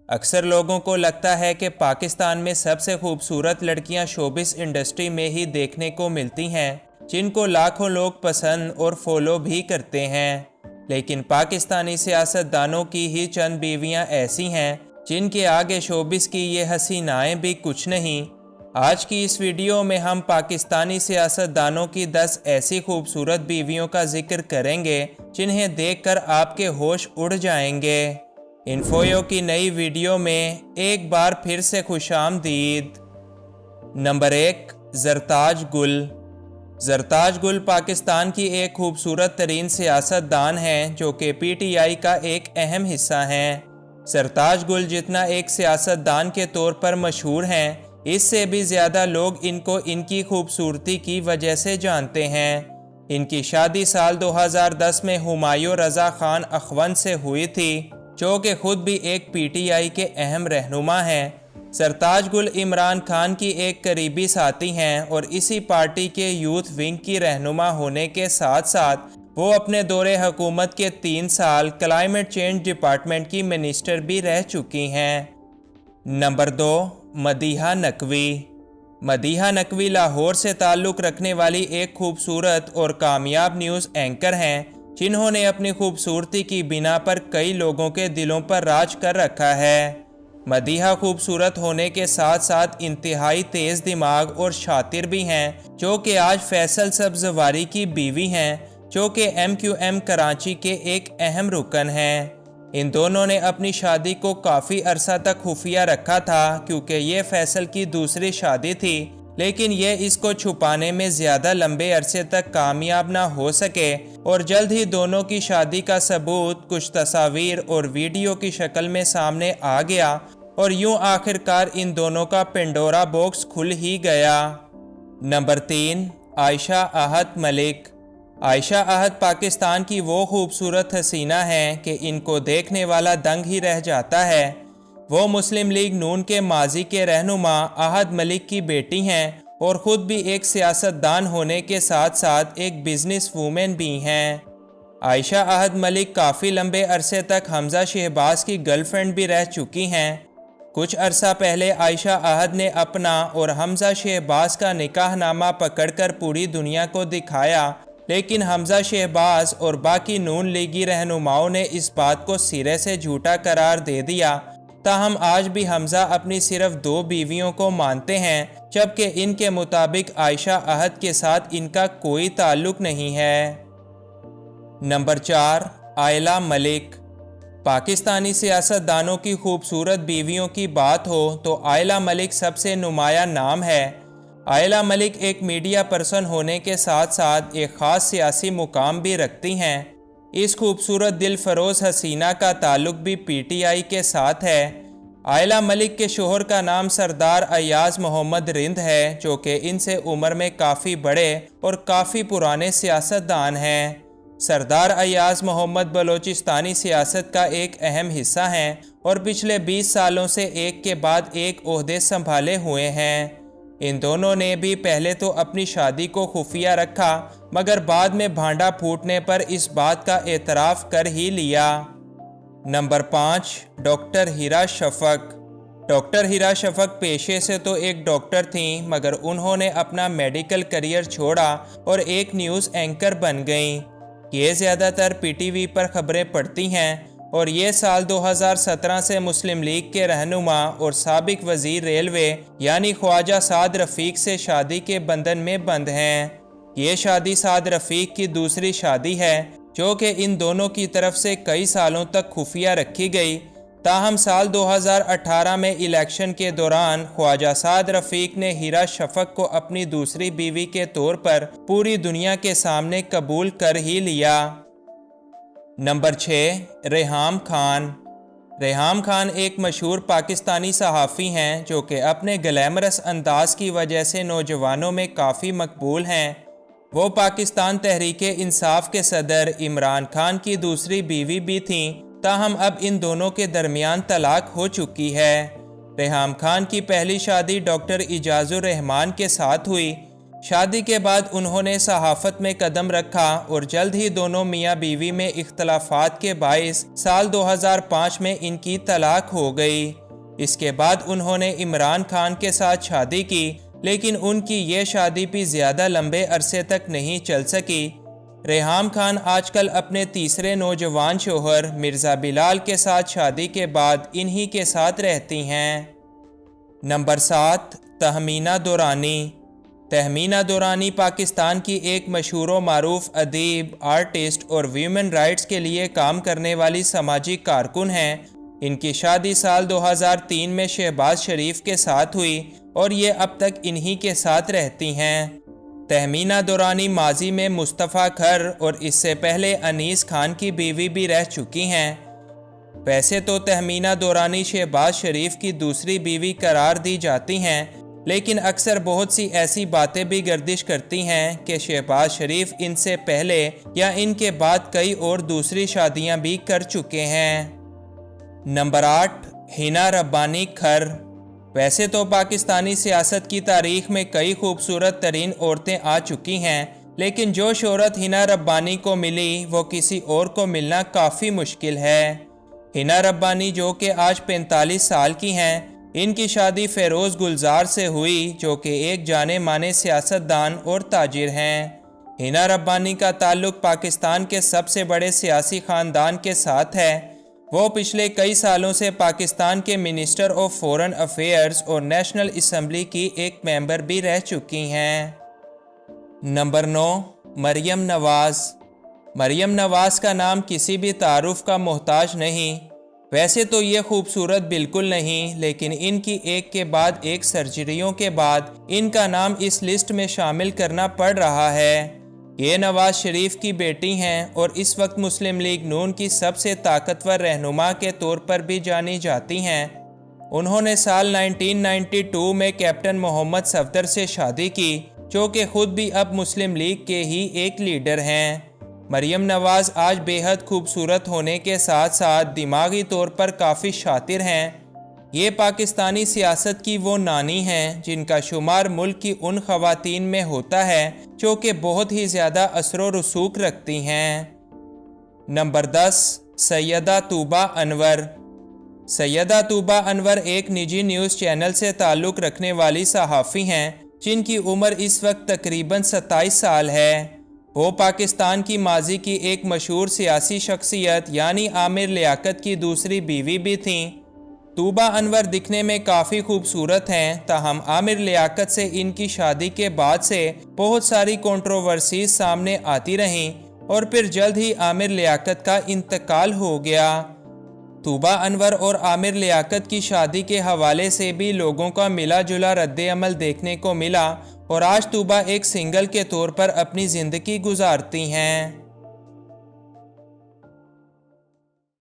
اکثر لوگوں کو لگتا ہے کہ پاکستان میں سب سے خوبصورت لڑکیاں شوبز انڈسٹری میں ہی دیکھنے کو ملتی ہیں، جن کو لاکھوں لوگ پسند اور فالو بھی کرتے ہیں۔ لیکن پاکستانی سیاستدانوں کی ہی چند بیویاں ایسی ہیں جن کے آگے شوبز کی یہ حسینائیں بھی کچھ نہیں۔ آج کی اس ویڈیو میں ہم پاکستانی سیاستدانوں کی 10 ایسی خوبصورت بیویوں کا ذکر کریں گے جنہیں دیکھ کر آپ کے ہوش اڑ جائیں گے۔ انفویو کی نئی ویڈیو میں ایک بار پھر سے خوش آمدید۔ نمبر 1، زرتاج گل۔ زرتاج گل پاکستان کی ایک خوبصورت ترین سیاستدان ہیں جو کہ پی ٹی آئی کا ایک اہم حصہ ہیں۔ زرتاج گل جتنا ایک سیاستدان کے طور پر مشہور ہیں، اس سے بھی زیادہ لوگ ان کو ان کی خوبصورتی کی وجہ سے جانتے ہیں۔ ان کی شادی سال 2010 میں ہمایوں رضا خان اخوند سے ہوئی تھی، جو کہ خود بھی ایک پی ٹی آئی کے اہم رہنما ہیں۔ زرتاج گل عمران خان کی ایک قریبی ساتھی ہیں اور اسی پارٹی کے یوتھ ونگ کی رہنما ہونے کے ساتھ ساتھ وہ اپنے دور حکومت کے 3 سال کلائمیٹ چینج ڈپارٹمنٹ کی منسٹر بھی رہ چکی ہیں۔ نمبر 2، مدیحہ نقوی۔ مدیحہ نقوی لاہور سے تعلق رکھنے والی ایک خوبصورت اور کامیاب نیوز اینکر ہیں جنہوں نے اپنی خوبصورتی کی بنا پر کئی لوگوں کے دلوں پر راج کر رکھا ہے۔ مدیحہ خوبصورت ہونے کے ساتھ ساتھ انتہائی تیز دماغ اور شاطر بھی ہیں، جو کہ آج فیصل سبزواری کی بیوی ہیں، جو کہ MQM کراچی کے ایک اہم رکن ہیں۔ ان دونوں نے اپنی شادی کو کافی عرصہ تک خفیہ رکھا تھا کیونکہ یہ فیصل کی دوسری شادی تھی، لیکن یہ اس کو چھپانے میں زیادہ لمبے عرصے تک کامیاب نہ ہو سکے اور جلد ہی دونوں کی شادی کا ثبوت کچھ تصاویر اور ویڈیو کی شکل میں سامنے آ گیا اور یوں آخرکار ان دونوں کا پنڈورا باکس کھل ہی گیا۔ نمبر 3، عائشہ احد ملک۔ عائشہ احد پاکستان کی وہ خوبصورت حسینہ ہیں کہ ان کو دیکھنے والا دنگ ہی رہ جاتا ہے۔ وہ مسلم لیگ نون کے ماضی کے رہنما احد ملک کی بیٹی ہیں اور خود بھی ایک سیاستدان ہونے کے ساتھ ساتھ ایک بزنس وومن بھی ہیں۔ عائشہ احد ملک کافی لمبے عرصے تک حمزہ شہباز کی گرل فرینڈ بھی رہ چکی ہیں۔ کچھ عرصہ پہلے عائشہ احد نے اپنا اور حمزہ شہباز کا نکاح نامہ پکڑ کر پوری دنیا کو دکھایا، لیکن حمزہ شہباز اور باقی نون لیگی رہنماؤں نے اس بات کو سرے سے جھوٹا قرار دے دیا۔ تاہم آج بھی حمزہ اپنی صرف 2 بیویوں کو مانتے ہیں، جبکہ ان کے مطابق عائشہ احد کے ساتھ ان کا کوئی تعلق نہیں ہے۔ نمبر 4، آئلہ ملک۔ پاکستانی سیاستدانوں کی خوبصورت بیویوں کی بات ہو تو آئلہ ملک سب سے نمایاں نام ہے۔ آئلہ ملک ایک میڈیا پرسن ہونے کے ساتھ ساتھ ایک خاص سیاسی مقام بھی رکھتی ہیں۔ اس خوبصورت دل فروز حسینہ کا تعلق بھی پی ٹی آئی کے ساتھ ہے۔ آئلہ ملک کے شوہر کا نام سردار ایاز محمد رند ہے، جو کہ ان سے عمر میں کافی بڑے اور کافی پرانے سیاستدان ہیں۔ سردار ایاز محمد بلوچستانی سیاست کا ایک اہم حصہ ہیں اور پچھلے 20 سالوں سے ایک کے بعد ایک عہدے سنبھالے ہوئے ہیں۔ ان دونوں نے بھی پہلے تو اپنی شادی کو خفیہ رکھا، مگر بعد میں بھانڈا پھوٹنے پر اس بات کا اعتراف کر ہی لیا۔ نمبر 5، ڈاکٹر ہیرا شفق۔ ڈاکٹر ہیرا شفق پیشے سے تو ایک ڈاکٹر تھیں، مگر انہوں نے اپنا میڈیکل کریئر چھوڑا اور ایک نیوز اینکر بن گئیں۔ یہ زیادہ تر پی ٹی وی پر خبریں پڑھتی ہیں اور یہ سال 2017 سے مسلم لیگ کے رہنما اور سابق وزیر ریلوے یعنی خواجہ سعد رفیق سے شادی کے بندھن میں بند ہیں۔ یہ شادی سعد رفیق کی دوسری شادی ہے، جو کہ ان دونوں کی طرف سے کئی سالوں تک خفیہ رکھی گئی۔ تاہم سال 2018 میں الیکشن کے دوران خواجہ سعد رفیق نے ہیرا شفق کو اپنی دوسری بیوی کے طور پر پوری دنیا کے سامنے قبول کر ہی لیا۔ نمبر 6، ریحام خان۔ ریحام خان ایک مشہور پاکستانی صحافی ہیں جو کہ اپنے گلیمرس انداز کی وجہ سے نوجوانوں میں کافی مقبول ہیں۔ وہ پاکستان تحریک انصاف کے صدر عمران خان کی دوسری بیوی بھی تھیں، تاہم اب ان دونوں کے درمیان طلاق ہو چکی ہے۔ ریحام خان کی پہلی شادی ڈاکٹر اعجاز الرحمان کے ساتھ ہوئی۔ شادی کے بعد انہوں نے صحافت میں قدم رکھا اور جلد ہی دونوں میاں بیوی میں اختلافات کے باعث سال 2005 میں ان کی طلاق ہو گئی۔ اس کے بعد انہوں نے عمران خان کے ساتھ شادی کی، لیکن ان کی یہ شادی بھی زیادہ لمبے عرصے تک نہیں چل سکی۔ ریحام خان آج کل اپنے تیسرے نوجوان شوہر مرزا بلال کے ساتھ شادی کے بعد انہی کے ساتھ رہتی ہیں۔ نمبر 7، تہمینہ دورانی۔ تہمینہ دورانی پاکستان کی ایک مشہور و معروف ادیب، آرٹسٹ اور ویمن رائٹس کے لیے کام کرنے والی سماجی کارکن ہیں۔ ان کی شادی سال 2003 میں شہباز شریف کے ساتھ ہوئی اور یہ اب تک انہی کے ساتھ رہتی ہیں۔ تہمینہ دورانی ماضی میں مصطفیٰ کھر اور اس سے پہلے انیس خان کی بیوی بھی رہ چکی ہیں۔ ویسے تو تہمینہ دورانی شہباز شریف کی دوسری بیوی قرار دی جاتی ہیں، لیکن اکثر بہت سی ایسی باتیں بھی گردش کرتی ہیں کہ شہباز شریف ان سے پہلے یا ان کے بعد کئی اور دوسری شادیاں بھی کر چکے ہیں۔ نمبر 8، حنا ربانی کھر۔ ویسے تو پاکستانی سیاست کی تاریخ میں کئی خوبصورت ترین عورتیں آ چکی ہیں، لیکن جو شہرت حنا ربانی کو ملی وہ کسی اور کو ملنا کافی مشکل ہے۔ حنا ربانی جو کہ آج 45 سال کی ہیں، ان کی شادی فیروز گلزار سے ہوئی جو کہ ایک جانے مانے سیاستدان اور تاجر ہیں۔ حنا ربانی کا تعلق پاکستان کے سب سے بڑے سیاسی خاندان کے ساتھ ہے۔ وہ پچھلے کئی سالوں سے پاکستان کے منسٹر آف فورن افیئرز اور نیشنل اسمبلی کی ایک ممبر بھی رہ چکی ہیں۔ نمبر 9، مریم نواز۔ مریم نواز کا نام کسی بھی تعارف کا محتاج نہیں۔ ویسے تو یہ خوبصورت بالکل نہیں، لیکن ان کی ایک کے بعد ایک سرجریوں کے بعد ان کا نام اس لسٹ میں شامل کرنا پڑ رہا ہے۔ یہ نواز شریف کی بیٹی ہیں اور اس وقت مسلم لیگ نون کی سب سے طاقتور رہنما کے طور پر بھی جانی جاتی ہیں۔ انہوں نے سال 1992 میں کیپٹن محمد صفدر سے شادی کی، جو کہ خود بھی اب مسلم لیگ کے ہی ایک لیڈر ہیں۔ مریم نواز آج بے حد خوبصورت ہونے کے ساتھ ساتھ دماغی طور پر کافی شاطر ہیں۔ یہ پاکستانی سیاست کی وہ نانی ہیں جن کا شمار ملک کی ان خواتین میں ہوتا ہے جو کہ بہت ہی زیادہ اثر و رسوخ رکھتی ہیں۔ نمبر 10، سیدہ طوبیٰ انور۔ سیدہ طوبیٰ انور ایک نجی نیوز چینل سے تعلق رکھنے والی صحافی ہیں جن کی عمر اس وقت تقریباً 27 سال ہے۔ وہ پاکستان کی ماضی کی ایک مشہور سیاسی شخصیت یعنی عامر لیاقت کی دوسری بیوی بھی تھیں۔ طوبیٰ انور دکھنے میں کافی خوبصورت ہیں، تاہم عامر لیاقت سے ان کی شادی کے بعد سے بہت ساری کنٹروورسیز سامنے آتی رہیں اور پھر جلد ہی عامر لیاقت کا انتقال ہو گیا۔ طوبیٰ انور اور عامر لیاقت کی شادی کے حوالے سے بھی لوگوں کا ملا جلا رد عمل دیکھنے کو ملا اور آج طوبیٰ ایک سنگل کے طور پر اپنی زندگی گزارتی ہیں۔